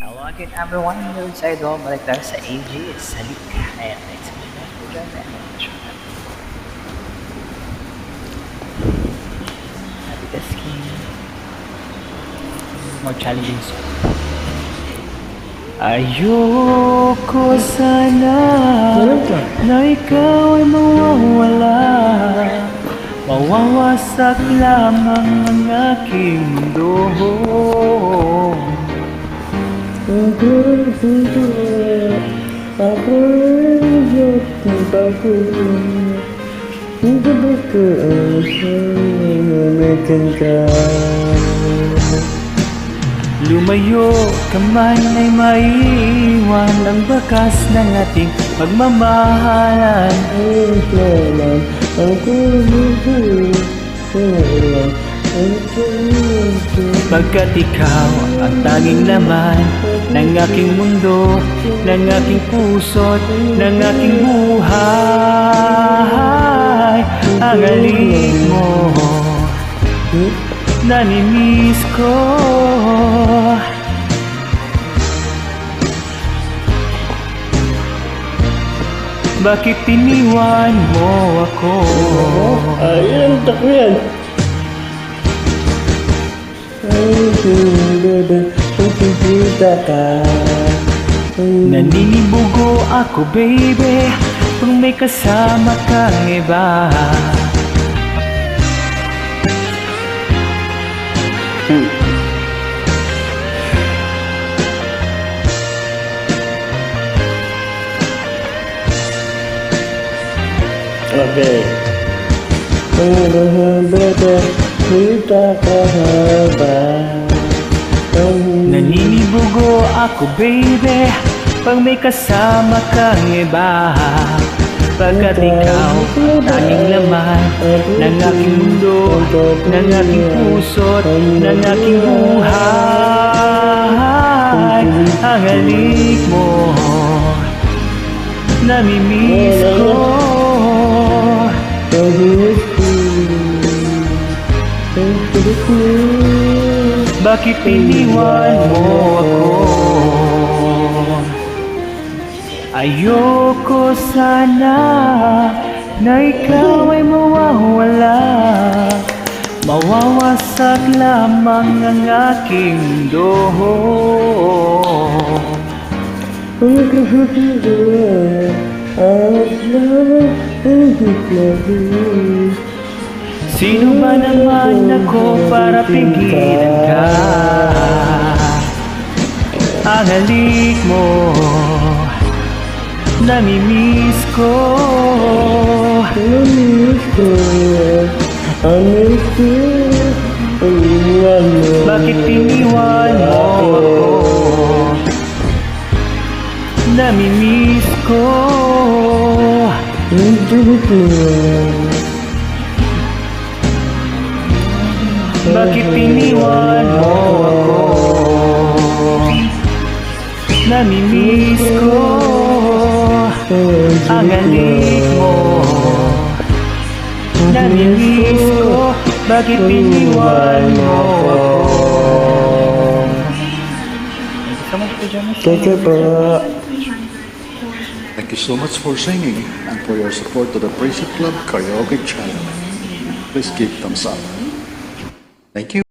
Hello again everyone, yung sa idol, balik tayo sa AG, Salik. Ayan, thanks so much for that. Happy tasking. More challenging song. Ayoko sana na ikaw ay mawawala. Mawawasak lamang ang aking mundo. Lumayo ka man ay maiwan ang bakas ng ating pagmamahalan. Pagkat ikaw ang tanging laman ng aking mundo, ng aking puso't, ng aking buhay. Ang halik mo, namimiss ko. Bakit iniwan mo ako? Ayun, tako yan. Naninibugo ako, baby, kung may kasama kang iba. Okay. Naninibugo ako, baby, pag may kasama kang iba. Pagkat ikaw ang tanging laman ng aking mundo, ng aking puso't, ng aking buhay. Ang halik mo, namimiss ko. Bakit iniwan mo ako? Ayoko sana na ikaw ay mawawala. Mawawasak lamang ang aking mundo. Sino ba naman ako para pigilan ka? Ang halik mo, namimiss ko. Bakit iniwan mo ako? Namimiss ko. Bakit iniwan mo ako? Namimiss ko. Ang halik mo, namimiss ko. Bakit iniwan mo ako? Thank you po. Thank you so much for singing and for your support to the Praise It Club Karaoke channel. Please give thumbs up. Thank you.